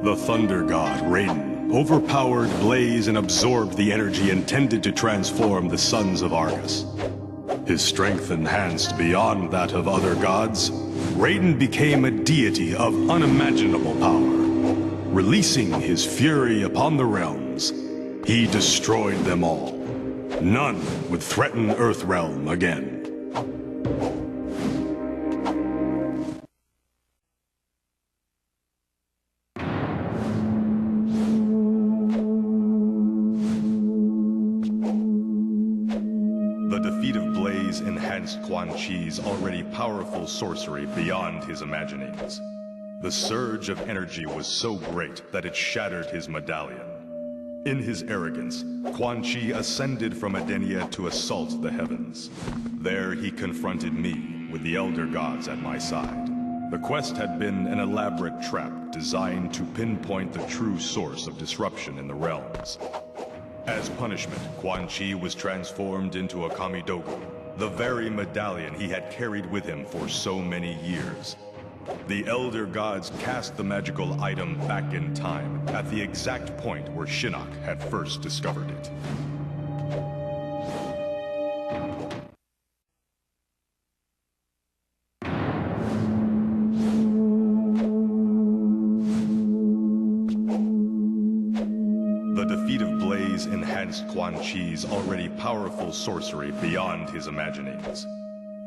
The Thunder God, Raiden, overpowered Blaze and absorbed the energy intended to transform the sons of Argus. His strength enhanced beyond that of other gods, Raiden became a deity of unimaginable power. Releasing his fury upon the realms, he destroyed them all. None would threaten Earthrealm again. The defeat of Blaze enhanced Quan Chi's already powerful sorcery beyond his imaginings. The surge of energy was so great that it shattered his medallion. In his arrogance, Quan Chi ascended from Edenia to assault the heavens. There he confronted me, with the Elder Gods at my side. The quest had been an elaborate trap designed to pinpoint the true source of disruption in the realms. As punishment, Quan Chi was transformed into a Kamidogu, the very medallion he had carried with him for so many years. The Elder Gods cast the magical item back in time, at the exact point where Shinnok had first discovered it. The defeat of Blaze enhanced Quan Chi's already powerful sorcery beyond his imaginings.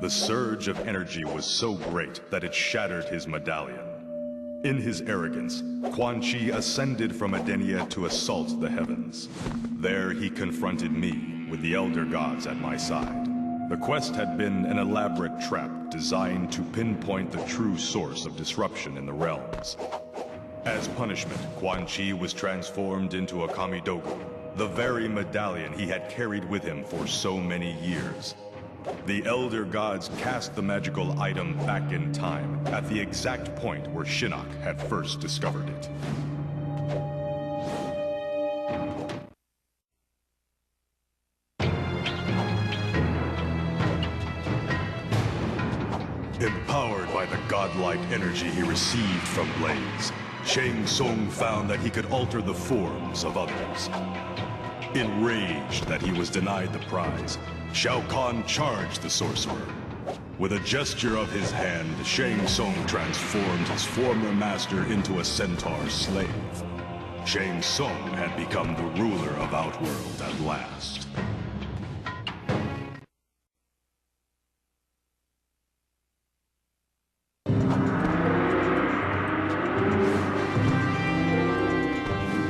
The surge of energy was so great that it shattered his medallion. In his arrogance, Quan Chi ascended from Edenia to assault the heavens. There he confronted me, with the Elder Gods at my side. The quest had been an elaborate trap designed to pinpoint the true source of disruption in the realms. As punishment, Quan Chi was transformed into a Kamidogu, the very medallion he had carried with him for so many years. The Elder Gods cast the magical item back in time, at the exact point where Shinnok had first discovered it. Empowered by the godlike energy he received from Blaze, Shang Tsung found that he could alter the forms of others. Enraged that he was denied the prize, Shao Kahn charged the sorcerer. With a gesture of his hand, Shang Tsung transformed his former master into a centaur slave. Shang Tsung had become the ruler of Outworld at last.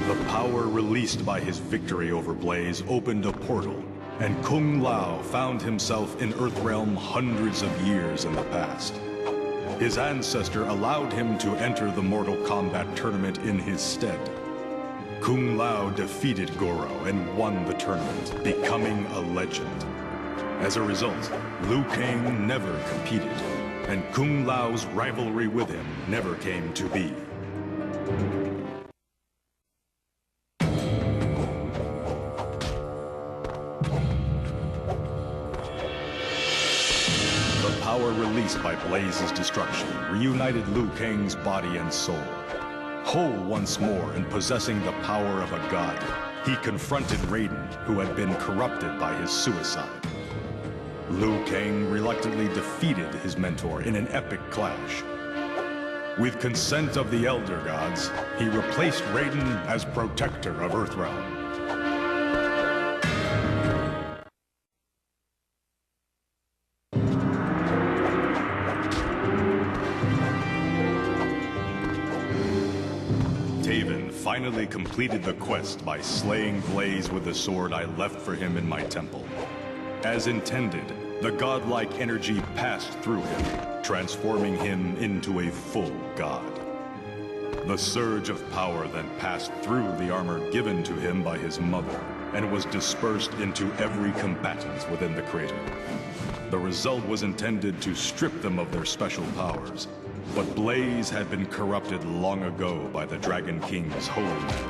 The power released by his victory over Blaze opened a portal, and Kung Lao found himself in Earthrealm hundreds of years in the past. His ancestor allowed him to enter the Mortal Kombat tournament in his stead. Kung Lao defeated Goro and won the tournament, becoming a legend. As a result, Liu Kang never competed, and Kung Lao's rivalry with him never came to be. The power released by Blaze's destruction reunited Liu Kang's body and soul. Whole once more and possessing the power of a god, he confronted Raiden, who had been corrupted by his suicide. Liu Kang reluctantly defeated his mentor in an epic clash. With consent of the Elder Gods, he replaced Raiden as protector of Earthrealm. Taven finally completed the quest by slaying Blaze with the sword I left for him in my temple. As intended, the godlike energy passed through him, transforming him into a full god. The surge of power then passed through the armor given to him by his mother, and was dispersed into every combatant within the crater. The result was intended to strip them of their special powers, but Blaze had been corrupted long ago by the Dragon King's holy men.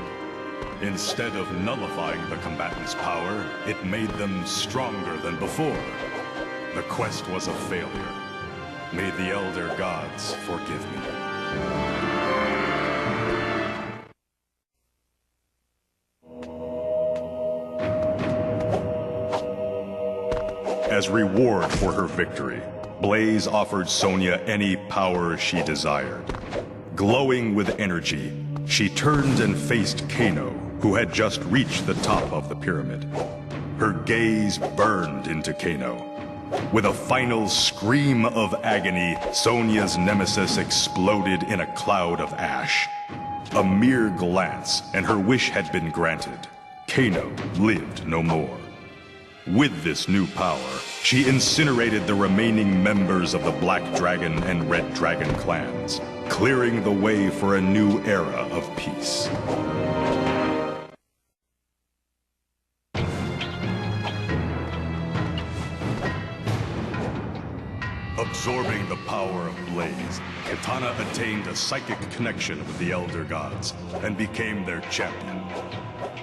Instead of nullifying the combatants' power, it made them stronger than before. The quest was a failure. May the Elder Gods forgive me. As reward for her victory, Blaze offered Sonya any power she desired. Glowing with energy, she turned and faced Kano, who had just reached the top of the pyramid. Her gaze burned into Kano. With a final scream of agony, Sonya's nemesis exploded in a cloud of ash. A mere glance, and her wish had been granted. Kano lived no more. With this new power, she incinerated the remaining members of the Black Dragon and Red Dragon clans, clearing the way for a new era of peace. Absorbing the power of Blaze, Kitana attained a psychic connection with the Elder Gods and became their champion.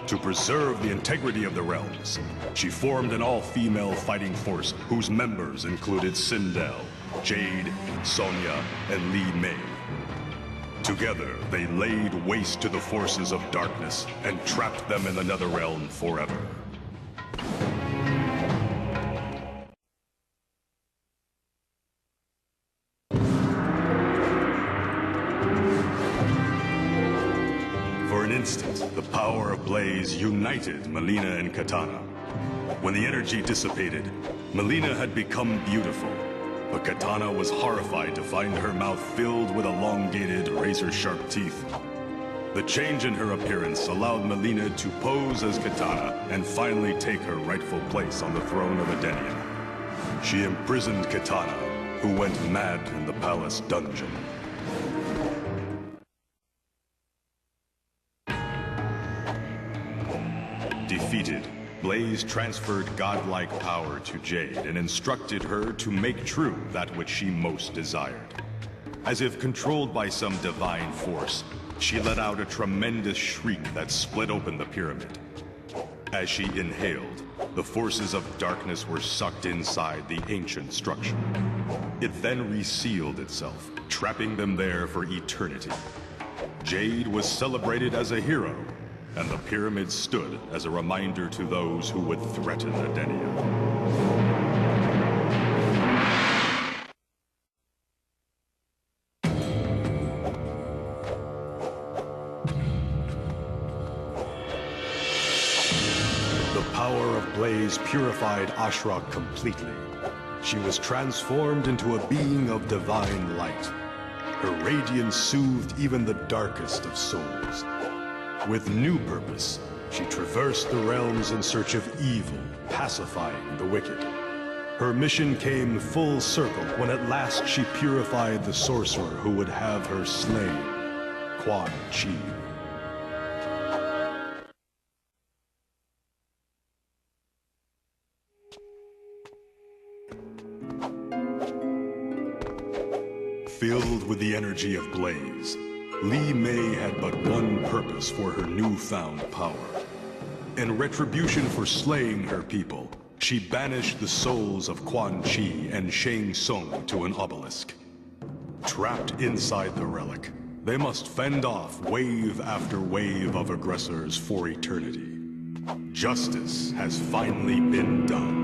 To preserve the integrity of the realms, she formed an all-female fighting force whose members included Sindel, Jade, Sonya, and Li Mei. Together, they laid waste to the forces of darkness and trapped them in the Netherrealm forever. For an instant, the power of Blaze united Mileena and Kitana. When the energy dissipated, Mileena had become beautiful, but Kitana was horrified to find her mouth filled with elongated, razor-sharp teeth. The change in her appearance allowed Mileena to pose as Kitana and finally take her rightful place on the throne of Edenia. She imprisoned Kitana, who went mad in the palace dungeon. Defeated, Blaze transferred godlike power to Jade and instructed her to make true that which she most desired. As if controlled by some divine force, she let out a tremendous shriek that split open the pyramid. As she inhaled, the forces of darkness were sucked inside the ancient structure. It then resealed itself, trapping them there for eternity. Jade was celebrated as a hero, and the pyramid stood as a reminder to those who would threaten Edenia. The power of Blaze purified Ashra completely. She was transformed into a being of divine light. Her radiance soothed even the darkest of souls. With new purpose, she traversed the realms in search of evil, pacifying the wicked. Her mission came full circle when at last she purified the sorcerer who would have her slain, Quan Chi. Filled with the energy of Blaze, Li Mei had but one purpose for her newfound power. In retribution for slaying her people, she banished the souls of Quan Chi and Shang Tsung to an obelisk. Trapped inside the relic, they must fend off wave after wave of aggressors for eternity. Justice has finally been done.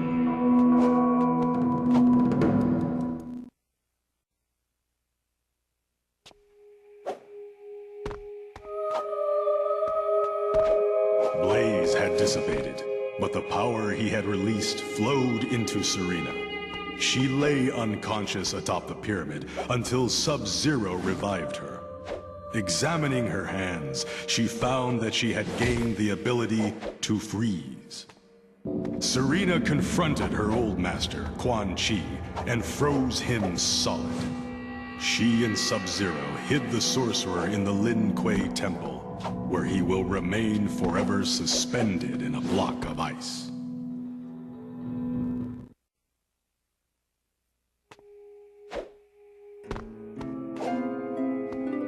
Blaze had dissipated, but the power he had released flowed into Serena. She lay unconscious atop the pyramid until Sub-Zero revived her. Examining her hands, she found that she had gained the ability to freeze. Serena confronted her old master, Quan Chi, and froze him solid. She and Sub-Zero hid the sorcerer in the Lin Kuei Temple, where he will remain forever suspended in a block of ice.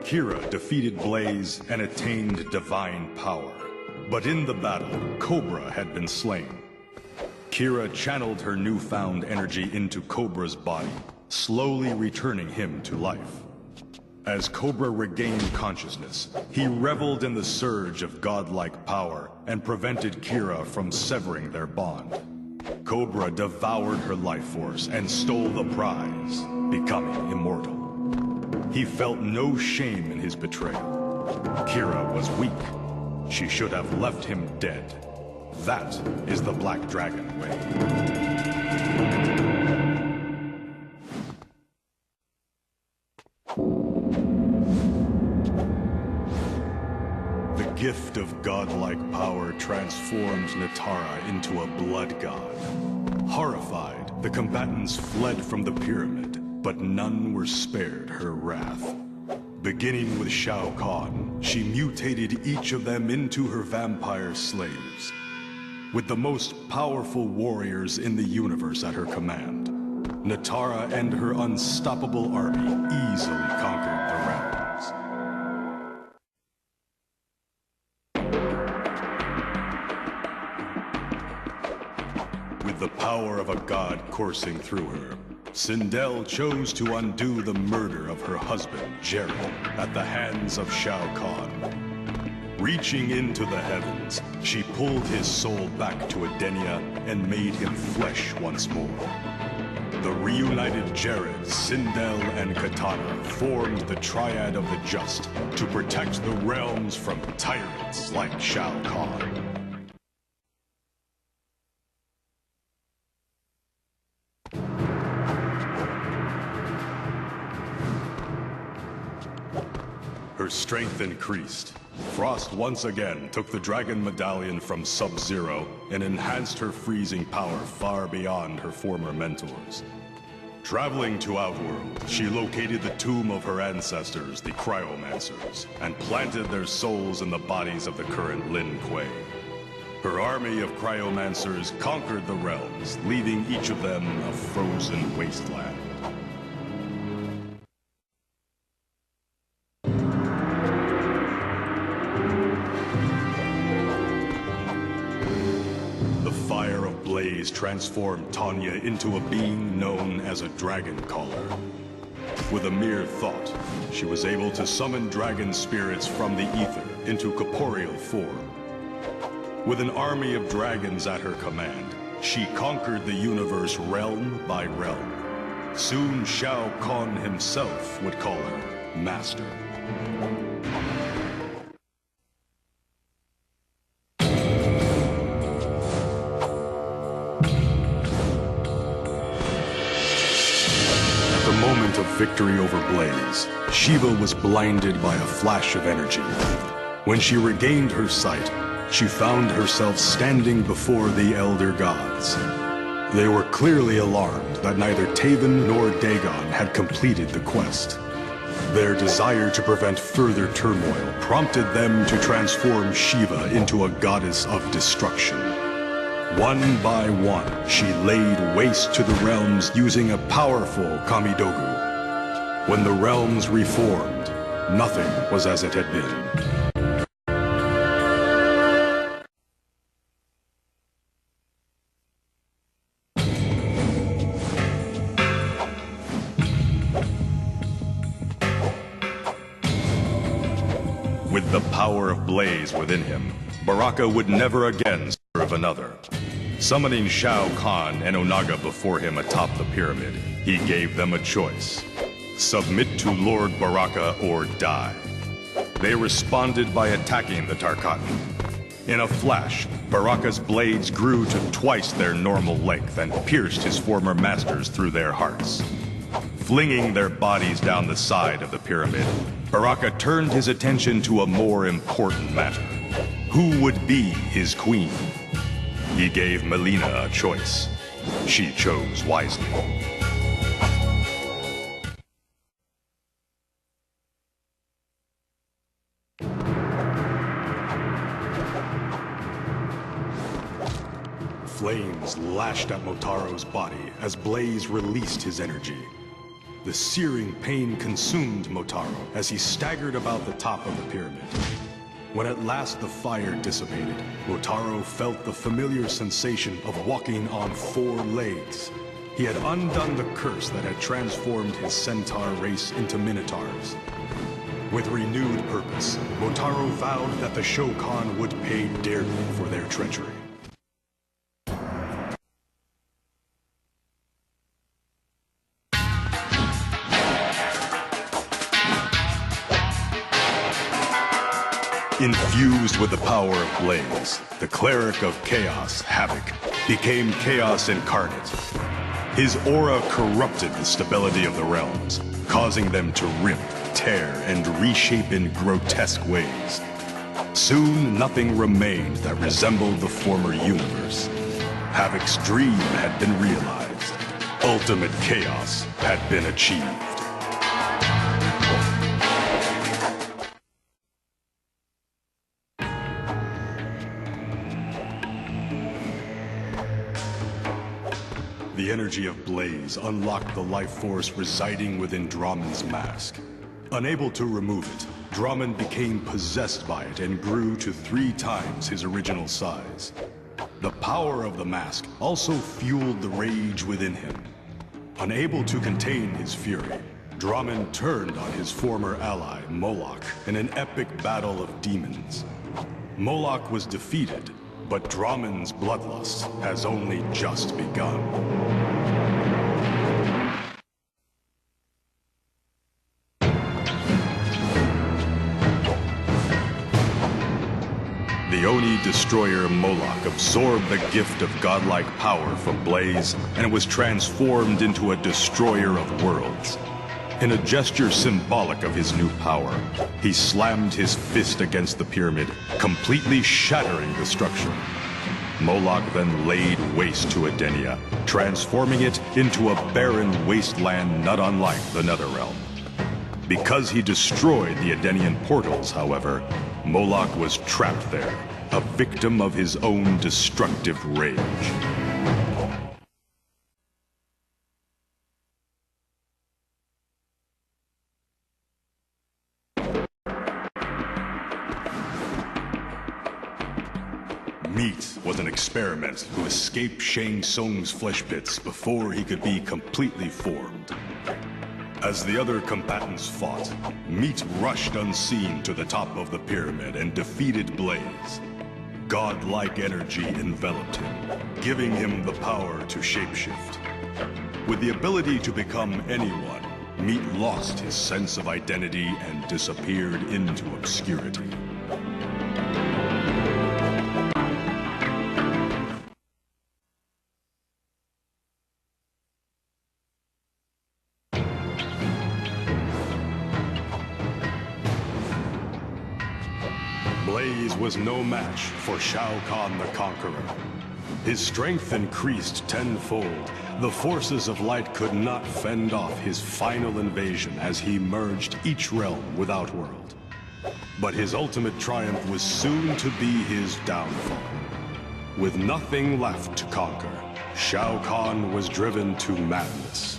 Kira defeated Blaze and attained divine power. But in the battle, Cobra had been slain. Kira channeled her newfound energy into Cobra's body, slowly returning him to life. As Cobra regained consciousness, he reveled in the surge of godlike power and prevented Kira from severing their bond. Cobra devoured her life force and stole the prize, becoming immortal. He felt no shame in his betrayal. Kira was weak. She should have left him dead. That is the Black Dragon way. The gift of godlike power transformed Natara into a blood god. Horrified, the combatants fled from the pyramid, but none were spared her wrath. Beginning with Shao Kahn, she mutated each of them into her vampire slaves. With the most powerful warriors in the universe at her command, Natara and her unstoppable army easily conquered the realms. With the power of a god coursing through her, Sindel chose to undo the murder of her husband, Jared, at the hands of Shao Kahn. Reaching into the heavens, she pulled his soul back to Edenia and made him flesh once more. The reunited Jared, Sindel, and Katana formed the Triad of the Just to protect the realms from tyrants like Shao Kahn. Her strength increased. Frost once again took the Dragon Medallion from Sub-Zero and enhanced her freezing power far beyond her former mentors. Traveling to Outworld, she located the tomb of her ancestors, the Cryomancers, and planted their souls in the bodies of the current Lin Kuei. Her army of Cryomancers conquered the realms, leaving each of them a frozen wasteland. Transformed Tanya into a being known as a Dragon Caller. With a mere thought, she was able to summon dragon spirits from the ether into corporeal form. With an army of dragons at her command, she conquered the universe realm by realm. Soon Shao Kahn himself would call her Master. Of victory over Blaze, Shiva was blinded by a flash of energy. When she regained her sight, she found herself standing before the Elder Gods. They were clearly alarmed that neither Taven nor Dagon had completed the quest. Their desire to prevent further turmoil prompted them to transform Shiva into a goddess of destruction. One by one, she laid waste to the realms using a powerful Kamidogu. When the realms reformed, nothing was as it had been. With the power of Blaze within him, Baraka would never again serve another. Summoning Shao Kahn and Onaga before him atop the pyramid, he gave them a choice. Submit to Lord Baraka or die. They responded by attacking the Tarkatan. In a flash, Baraka's blades grew to twice their normal length and pierced his former masters through their hearts. Flinging their bodies down the side of the pyramid, Baraka turned his attention to a more important matter. Who would be his queen? He gave Melina a choice. She chose wisely. Flames lashed at Motaro's body as Blaze released his energy. The searing pain consumed Motaro as he staggered about the top of the pyramid. When at last the fire dissipated, Motaro felt the familiar sensation of walking on 4 legs. He had undone the curse that had transformed his centaur race into minotaurs. With renewed purpose, Motaro vowed that the Shokan would pay dearly for their treachery. Infused with the power of Blaze, the cleric of chaos, Havoc, became chaos incarnate. His aura corrupted the stability of the realms, causing them to rip, tear, and reshape in grotesque ways. Soon, nothing remained that resembled the former universe. Havoc's dream had been realized. Ultimate chaos had been achieved. The energy of Blaze unlocked the life force residing within Dramon's mask. Unable to remove it, Dramon became possessed by it and grew to 3 times his original size. The power of the mask also fueled the rage within him. Unable to contain his fury, Dramon turned on his former ally, Moloch, in an epic battle of demons. Moloch was defeated, but Dramon's bloodlust has only just begun. The Oni destroyer Moloch absorbed the gift of godlike power from Blaze and was transformed into a destroyer of worlds. In a gesture symbolic of his new power, he slammed his fist against the pyramid, completely shattering the structure. Moloch then laid waste to Edenia, transforming it into a barren wasteland not unlike the Netherrealm. Because he destroyed the Edenian portals, however, Moloch was trapped there, a victim of his own destructive rage. Meat was an experiment to escape Shang Tsung's flesh pits before he could be completely formed. As the other combatants fought, Meat rushed unseen to the top of the pyramid and defeated Blaze. Godlike energy enveloped him, giving him the power to shapeshift. With the ability to become anyone, Meat lost his sense of identity and disappeared into obscurity. Blaze was no match for Shao Kahn the Conqueror. His strength increased tenfold. The forces of light could not fend off his final invasion as he merged each realm with Outworld. But his ultimate triumph was soon to be his downfall. With nothing left to conquer, Shao Kahn was driven to madness.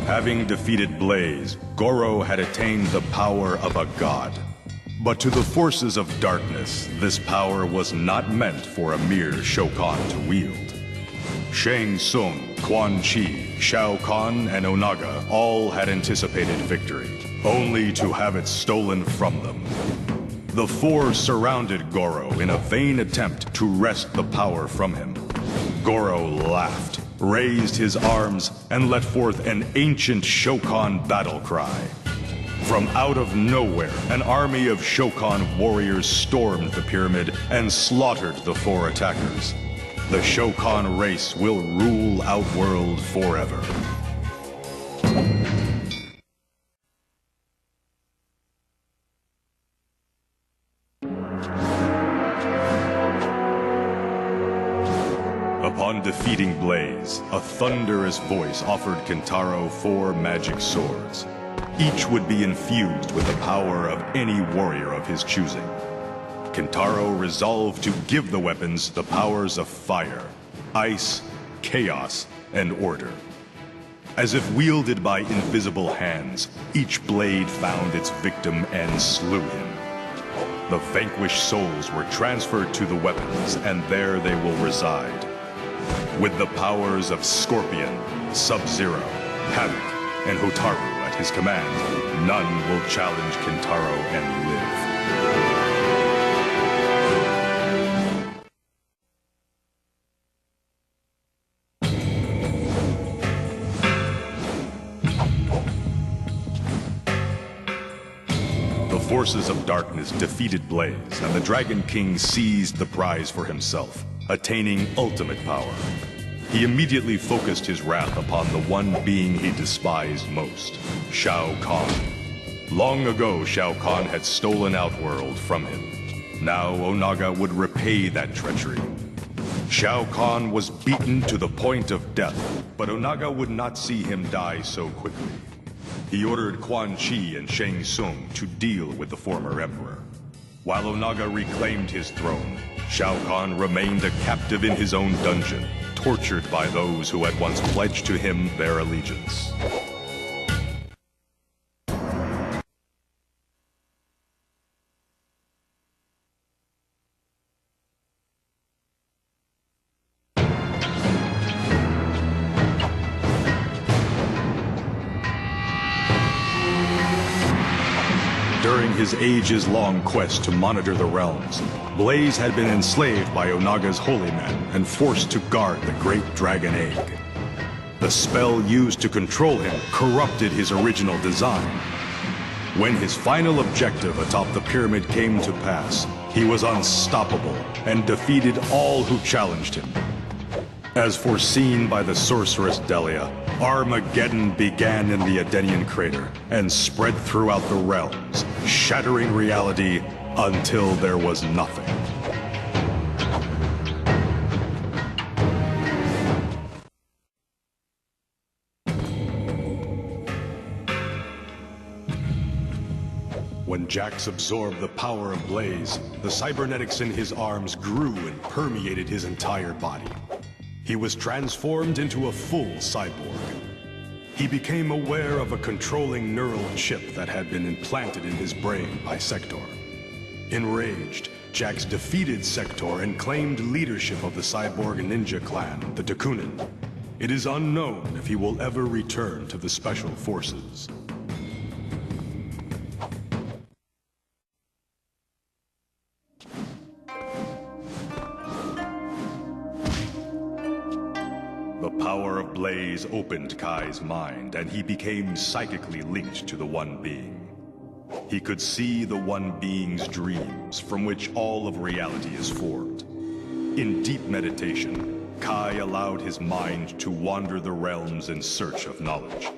Having defeated Blaze, Goro had attained the power of a god. But to the forces of darkness, this power was not meant for a mere Shao Kahn to wield. Shang Tsung, Quan Chi, Shao Kahn, and Onaga all had anticipated victory, only to have it stolen from them. The 4 surrounded Goro in a vain attempt to wrest the power from him. Goro laughed, raised his arms, and let forth an ancient Shokan battle cry. From out of nowhere, an army of Shokan warriors stormed the pyramid and slaughtered the 4 attackers. The Shokan race will rule Outworld forever. Upon defeating Blaze, a thunderous voice offered Kentaro 4 magic swords. Each would be infused with the power of any warrior of his choosing. Kentaro resolved to give the weapons the powers of fire, ice, chaos, and order. As if wielded by invisible hands, each blade found its victim and slew him. The vanquished souls were transferred to the weapons, and there they will reside. With the powers of Scorpion, Sub-Zero, Havoc, and Hotaru at his command, none will challenge Kentaro and live. forces of darkness defeated Blaze, and the Dragon King seized the prize for himself, attaining ultimate power. He immediately focused his wrath upon the one being he despised most, Shao Kahn. Long ago, Shao Kahn had stolen Outworld from him. Now Onaga would repay that treachery. Shao Kahn was beaten to the point of death, but Onaga would not see him die so quickly. He ordered Quan Chi and Shang Tsung to deal with the former emperor. While Onaga reclaimed his throne, Shao Kahn remained a captive in his own dungeon, tortured by those who had once pledged to him their allegiance. During his ages-long quest to monitor the realms, Blaze had been enslaved by Onaga's holy men and forced to guard the great dragon egg. The spell used to control him corrupted his original design. When his final objective atop the pyramid came to pass, he was unstoppable and defeated all who challenged him. As foreseen by the sorceress Delia, Armageddon began in the Edenian crater and spread throughout the realms, shattering reality until there was nothing. When Jax absorbed the power of Blaze, the cybernetics in his arms grew and permeated his entire body. He was transformed into a full cyborg. He became aware of a controlling neural chip that had been implanted in his brain by Sector. Enraged, Jax defeated Sector and claimed leadership of the cyborg ninja clan, the Dakunin. It is unknown if he will ever return to the Special Forces. The power of Blaze opened Kai's mind, and he became psychically linked to the One Being. He could see the One Being's dreams, from which all of reality is formed. In deep meditation, Kai allowed his mind to wander the realms in search of knowledge.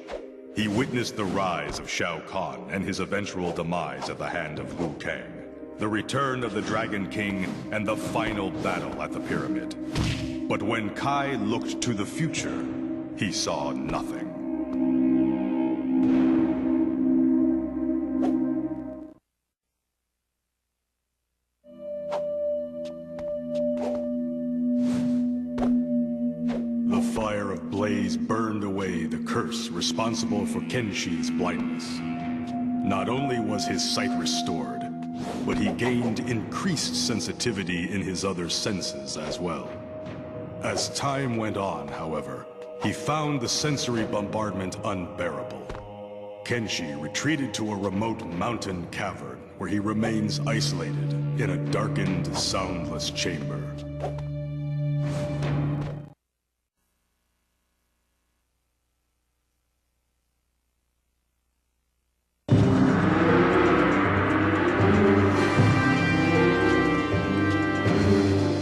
He witnessed the rise of Shao Kahn and his eventual demise at the hand of Liu Kang, the return of the Dragon King, and the final battle at the pyramid. But when Kai looked to the future, he saw nothing. The fire of Blaze burned away the curse responsible for Kenshi's blindness. Not only was his sight restored, but he gained increased sensitivity in his other senses as well. As time went on, however, he found the sensory bombardment unbearable. Kenshi retreated to a remote mountain cavern where he remains isolated in a darkened, soundless chamber.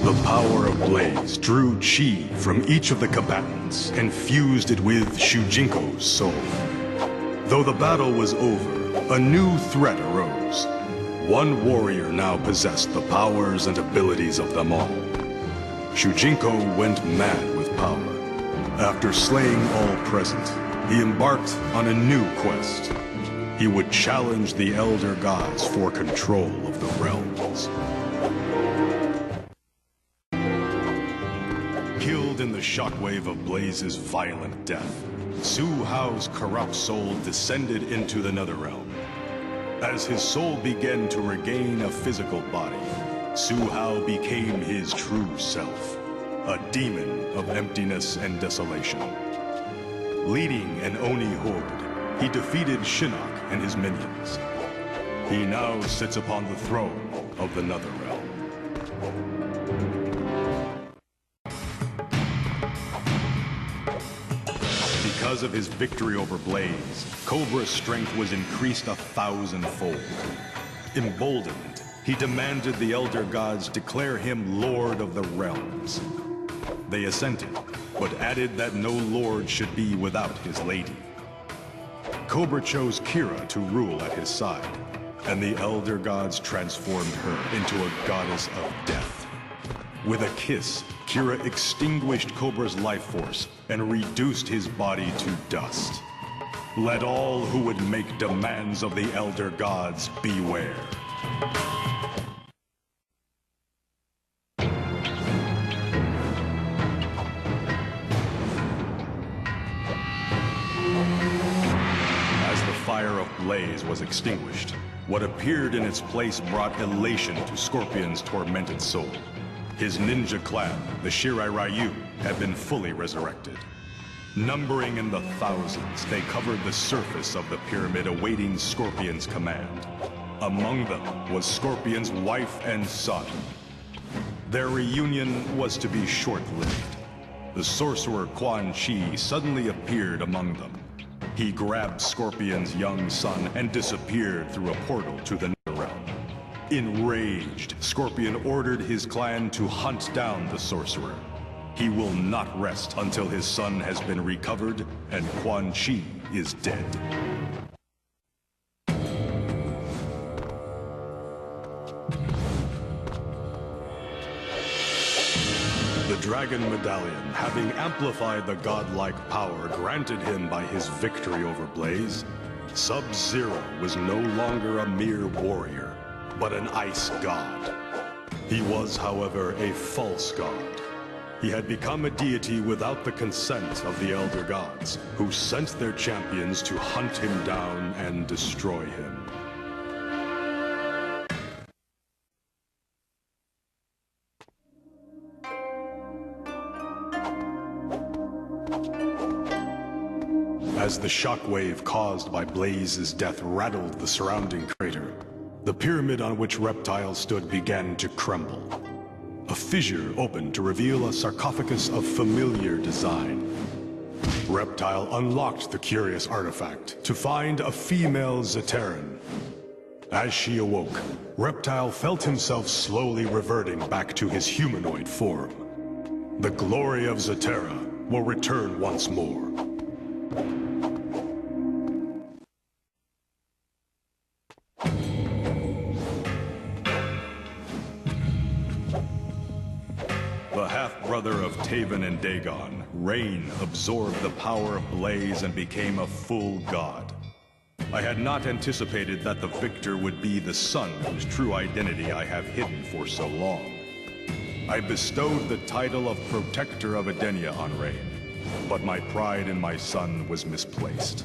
The power of Blaze drew chi from each of the combatants and fused it with Shujinko's soul. Though the battle was over, a new threat arose. One warrior now possessed the powers and abilities of them all. Shujinko went mad with power. After slaying all present, he embarked on a new quest. He would challenge the Elder Gods for control of the realms. Killed in the shockwave of Blaze's violent death, Su Hao's corrupt soul descended into the Netherrealm. As his soul began to regain a physical body, Su Hao became his true self, a demon of emptiness and desolation. Leading an Oni horde, he defeated Shinnok and his minions. He now sits upon the throne of the Netherrealm. Because of his victory over Blaze, Cobra's strength was increased 1,000-fold. Emboldened, he demanded the Elder Gods declare him Lord of the Realms. They assented, but added that no lord should be without his lady. Cobra chose Kira to rule at his side, and the Elder Gods transformed her into a goddess of death. With a kiss, Kira extinguished Cobra's life force and reduced his body to dust. Let all who would make demands of the Elder Gods beware. As the fire of Blaze was extinguished, what appeared in its place brought elation to Scorpion's tormented soul. His ninja clan, the Shirai Ryu, had been fully resurrected. Numbering in the thousands, they covered the surface of the pyramid awaiting Scorpion's command. Among them was Scorpion's wife and son. Their reunion was to be short-lived. The sorcerer Quan Chi suddenly appeared among them. He grabbed Scorpion's young son and disappeared through a portal to the Netherrealm. Enraged, Scorpion ordered his clan to hunt down the sorcerer. He will not rest until his son has been recovered and Quan Chi is dead. The Dragon Medallion, having amplified the godlike power granted him by his victory over Blaze, Sub-Zero was no longer a mere warrior, but an ice god. He was, however, a false god. He had become a deity without the consent of the Elder Gods, who sent their champions to hunt him down and destroy him. As the shockwave caused by Blaze's death rattled the surrounding crater, the pyramid on which Reptile stood began to crumble. A fissure opened to reveal a sarcophagus of familiar design. Reptile unlocked the curious artifact to find a female Zaterran. As she awoke, Reptile felt himself slowly reverting back to his humanoid form. The glory of Zaterra will return once more. The half-brother of Taven and Dagon, Rain absorbed the power of Blaze and became a full god. I had not anticipated that the victor would be the son whose true identity I have hidden for so long. I bestowed the title of Protector of Edenia on Rain, but my pride in my son was misplaced.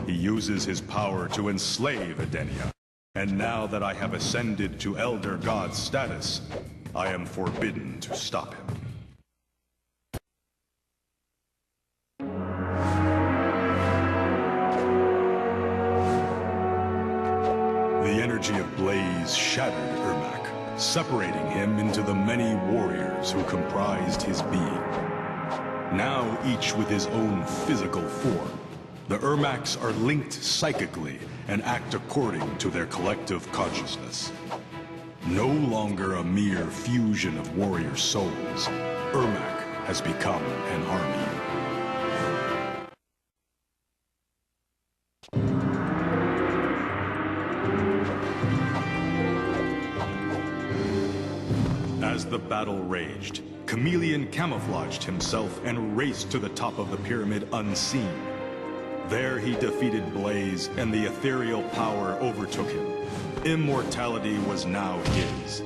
He uses his power to enslave Edenia, and now that I have ascended to Elder God status, I am forbidden to stop him. The energy of Blaze shattered Ermac, separating him into the many warriors who comprised his being. Now each with his own physical form, the Ermacs are linked psychically and act according to their collective consciousness. No longer a mere fusion of warrior souls, Ermac has become an army. As the battle raged, Chameleon camouflaged himself and raced to the top of the pyramid unseen. There he defeated Blaze, and the ethereal power overtook him. Immortality was now his.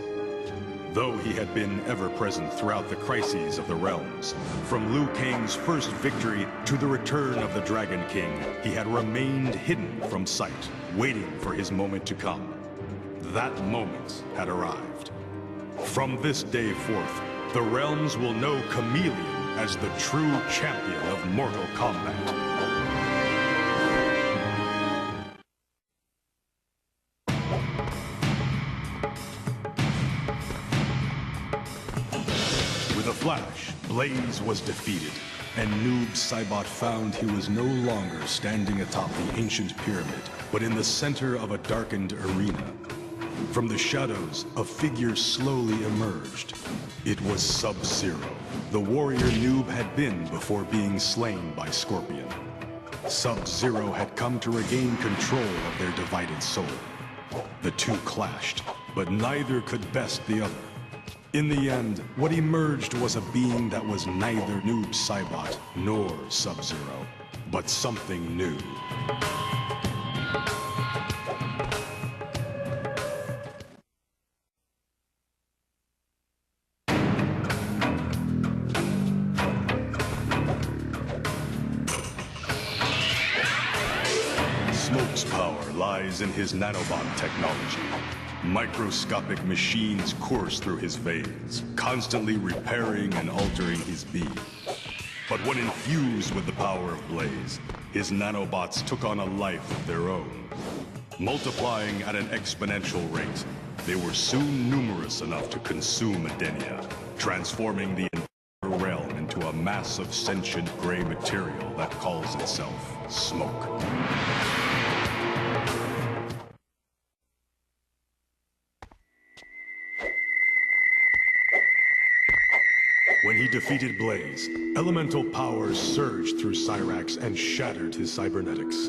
Though he had been ever-present throughout the crises of the realms, from Liu Kang's first victory to the return of the Dragon King, he had remained hidden from sight, waiting for his moment to come. That moment had arrived. From this day forth, the realms will know Chameleon as the true champion of Mortal Kombat. With a flash, Blaze was defeated, and Noob Saibot found he was no longer standing atop the ancient pyramid, but in the center of a darkened arena. From the shadows, a figure slowly emerged. It was Sub-Zero, the warrior Noob had been before being slain by Scorpion. Sub-Zero had come to regain control of their divided soul. The two clashed, but neither could best the other. In the end, what emerged was a being that was neither Noob Saibot nor Sub-Zero, but something new. Smoke's power lies in his nanobot technology. Microscopic machines course through his veins, constantly repairing and altering his being. But when infused with the power of Blaze, his nanobots took on a life of their own. Multiplying at an exponential rate, they were soon numerous enough to consume Edenia, transforming the entire realm into a mass of sentient gray material that calls itself Smoke. When he defeated Blaze, elemental powers surged through Cyrax and shattered his cybernetics.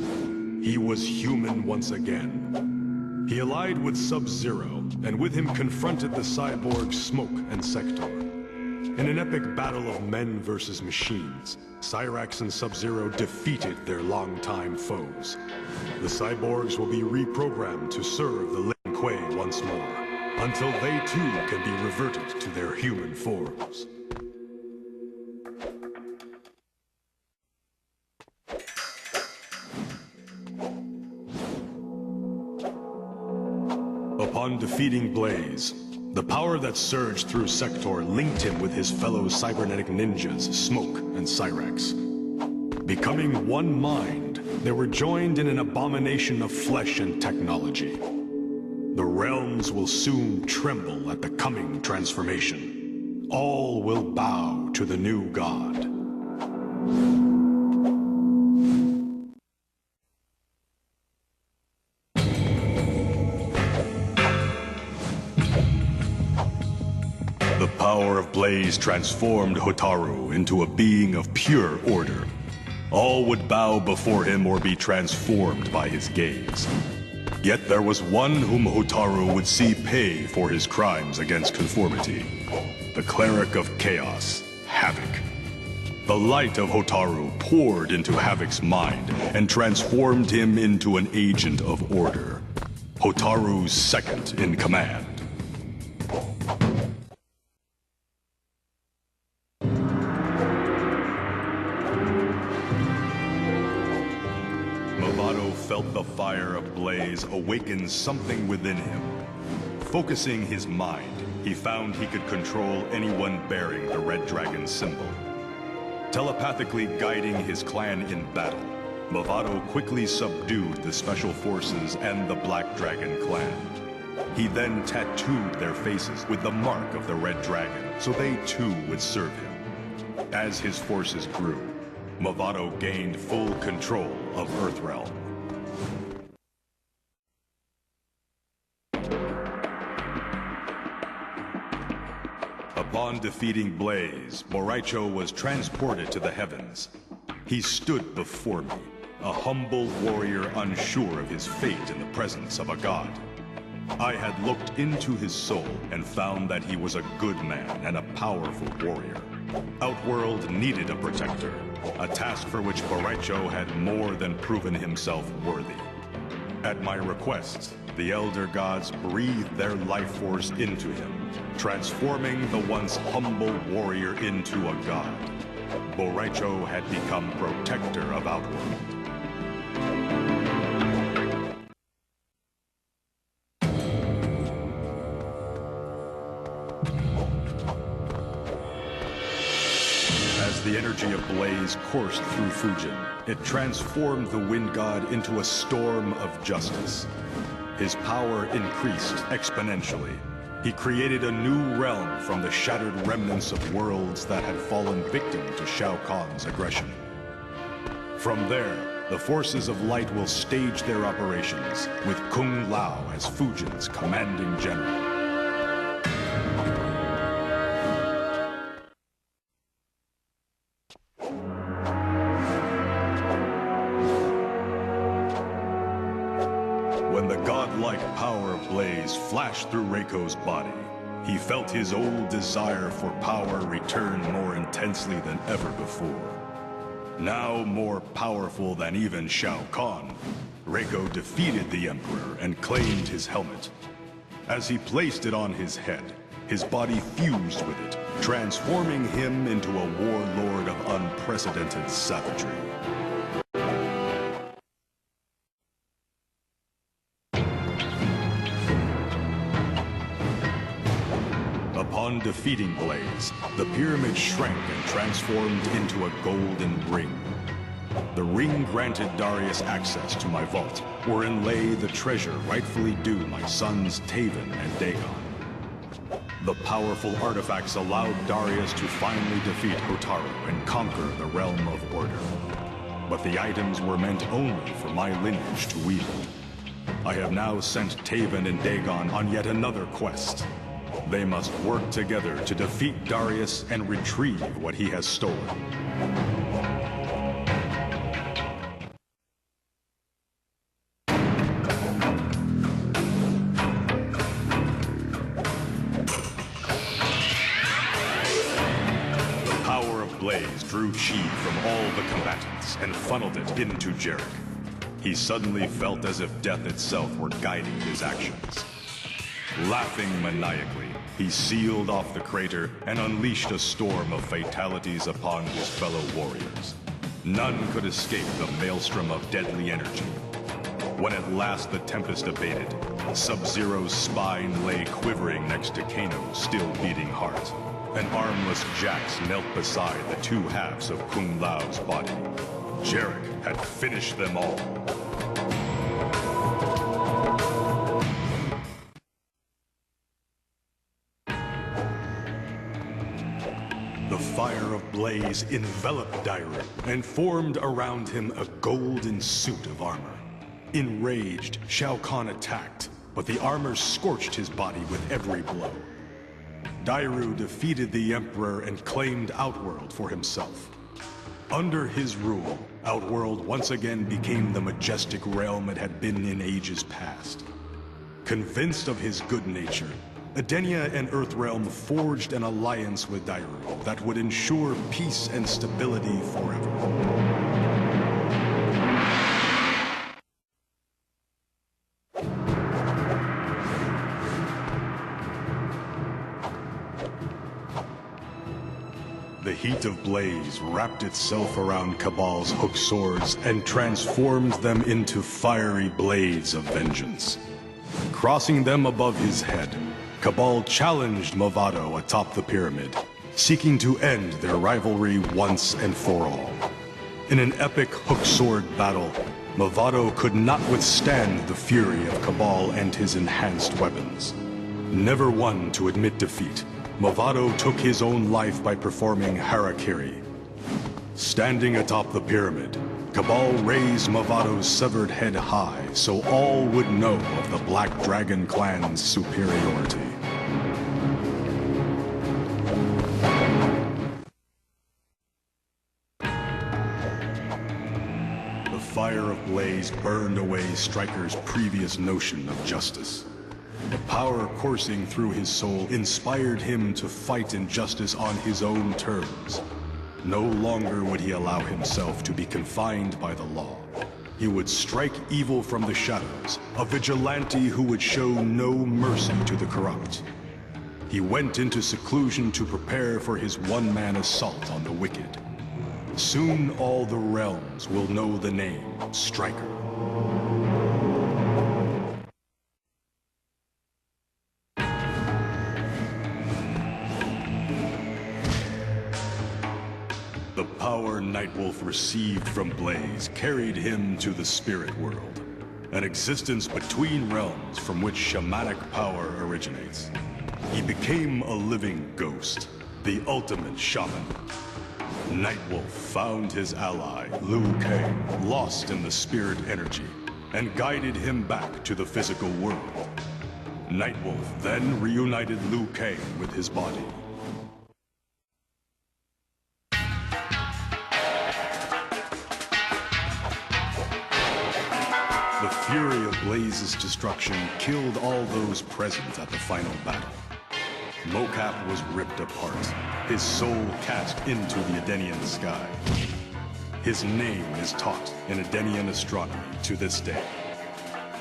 He was human once again. He allied with Sub-Zero, and with him confronted the cyborgs Smoke and Sector. In an epic battle of men versus machines, Cyrax and Sub-Zero defeated their longtime foes. The cyborgs will be reprogrammed to serve the Lin Kuei once more, until they too can be reverted to their human forms. Upon defeating Blaze, the power that surged through Sector linked him with his fellow cybernetic ninjas, Smoke and Cyrax. Becoming one mind, they were joined in an abomination of flesh and technology. The realms will soon tremble at the coming transformation. All will bow to the new god. The power of Blaze transformed Hotaru into a being of pure order. All would bow before him or be transformed by his gaze. Yet there was one whom Hotaru would see pay for his crimes against conformity. The Cleric of Chaos, Havoc. The light of Hotaru poured into Havoc's mind and transformed him into an agent of order. Hotaru's second in command. Felt the fire of Blaze awaken something within him. Focusing his mind, he found he could control anyone bearing the Red Dragon symbol. Telepathically guiding his clan in battle, Movado quickly subdued the Special Forces and the Black Dragon clan. He then tattooed their faces with the mark of the Red Dragon, so they too would serve him. As his forces grew, Movado gained full control of Earthrealm. Upon defeating Blaze, Boraicho was transported to the heavens. He stood before me, a humble warrior unsure of his fate in the presence of a god. I had looked into his soul and found that he was a good man and a powerful warrior. Outworld needed a protector, a task for which Boraicho had more than proven himself worthy. At my request, the Elder Gods breathed their life force into him, transforming the once humble warrior into a god. Boraicho had become protector of Outworld. As the energy of Blaze coursed through Fujin, it transformed the Wind God into a storm of justice. His power increased exponentially. He created a new realm from the shattered remnants of worlds that had fallen victim to Shao Kahn's aggression. From there, The forces of light will stage their operations, with Kung Lao as Fujin's commanding general. When the godlike power of Blaze flashed through Reiko's body, he felt his old desire for power return more intensely than ever before. Now more powerful than even Shao Kahn, Reiko defeated the Emperor and claimed his helmet. As he placed it on his head, his body fused with it, transforming him into a warlord of unprecedented savagery. Upon defeating Blaze, the pyramid shrank and transformed into a golden ring. The ring granted Darius access to my vault, wherein lay the treasure rightfully due my sons Taven and Dagon. The powerful artifacts allowed Darius to finally defeat Hotaru and conquer the Realm of Order. But the items were meant only for my lineage to wield. I have now sent Taven and Dagon on yet another quest. They must work together to defeat Darius and retrieve what he has stolen. The power of Blaze drew chi from all the combatants and funneled it into Jarek. He suddenly felt as if death itself were guiding his actions. Laughing maniacally, he sealed off the crater and unleashed a storm of fatalities upon his fellow warriors. None could escape the maelstrom of deadly energy. When at last the tempest abated, Sub-Zero's spine lay quivering next to Kano's still beating heart. An armless Jax knelt beside the two halves of Kung Lao's body. Jarek had finished them all. The fire of Blaze enveloped Dairu and formed around him a golden suit of armor. Enraged, Shao Kahn attacked, but the armor scorched his body with every blow. Dairu defeated the Emperor and claimed Outworld for himself. Under his rule, Outworld once again became the majestic realm it had been in ages past. Convinced of his good nature, Edenia and Earthrealm forged an alliance with Dairu that would ensure peace and stability forever. The heat of Blaze wrapped itself around Cabal's hook swords and transformed them into fiery blades of vengeance. Crossing them above his head, Kabal challenged Movado atop the pyramid, seeking to end their rivalry once and for all. In an epic hook-sword battle, Movado could not withstand the fury of Kabal and his enhanced weapons. Never one to admit defeat, Movado took his own life by performing harakiri. Standing atop the pyramid, Kabal raised Movado's severed head high so all would know of the Black Dragon clan's superiority. The fire of Blaze burned away Stryker's previous notion of justice. The power coursing through his soul inspired him to fight injustice on his own terms. No longer would he allow himself to be confined by the law. He would strike evil from the shadows, a vigilante who would show no mercy to the corrupt. He went into seclusion to prepare for his one-man assault on the wicked. Soon all the realms will know the name Stryker. The power Nightwolf received from Blaze carried him to the spirit world, an existence between realms from which shamanic power originates. He became a living ghost, the ultimate shaman. Nightwolf found his ally, Liu Kang, lost in the spirit energy, and guided him back to the physical world. Nightwolf then reunited Liu Kang with his body. The fury of Blaze's destruction killed all those present at the final battle. Mocap was ripped apart, his soul cast into the Edenian sky. His name is taught in Edenian astronomy to this day.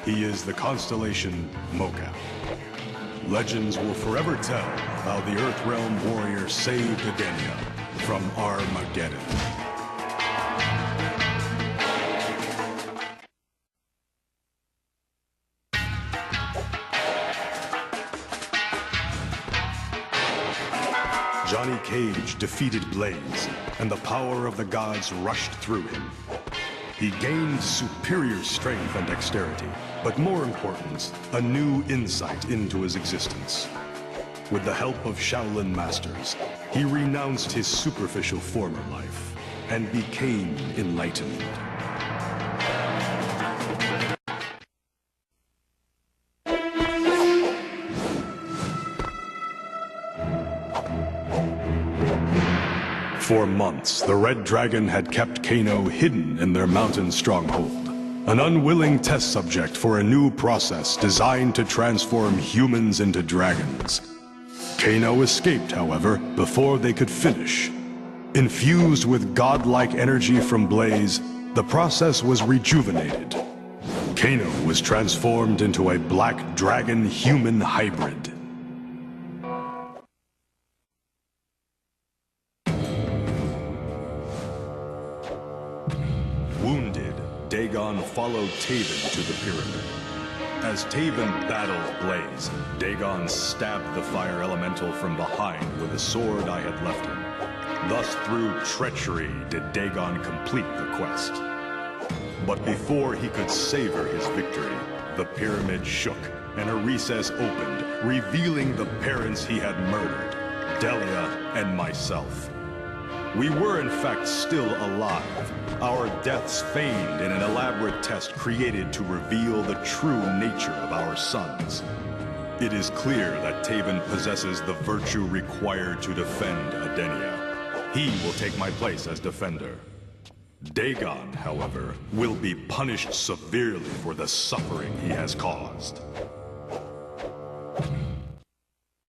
He is the constellation Mocap. Legends will forever tell how the Earthrealm warrior saved Edenia from Armageddon. Johnny Cage defeated Blaze, and the power of the gods rushed through him. He gained superior strength and dexterity, but more important, a new insight into his existence. With the help of Shaolin masters, he renounced his superficial former life and became enlightened. For months, the Red Dragon had kept Kano hidden in their mountain stronghold, an unwilling test subject for a new process designed to transform humans into dragons. Kano escaped, however, before they could finish. Infused with godlike energy from Blaze, the process was rejuvenated. Kano was transformed into a black dragon-human hybrid. Wounded, Dagon followed Taven to the pyramid. As Taven battled Blaze, Dagon stabbed the fire elemental from behind with the sword I had left him. Thus, through treachery, did Dagon complete the quest. But before he could savor his victory, the pyramid shook, and a recess opened, revealing the parents he had murdered, Delia and myself. We were in fact still alive, our deaths feigned in an elaborate test created to reveal the true nature of our sons. It is clear that Taven possesses the virtue required to defend Edenia. He will take my place as defender. Dagon, however, will be punished severely for the suffering he has caused.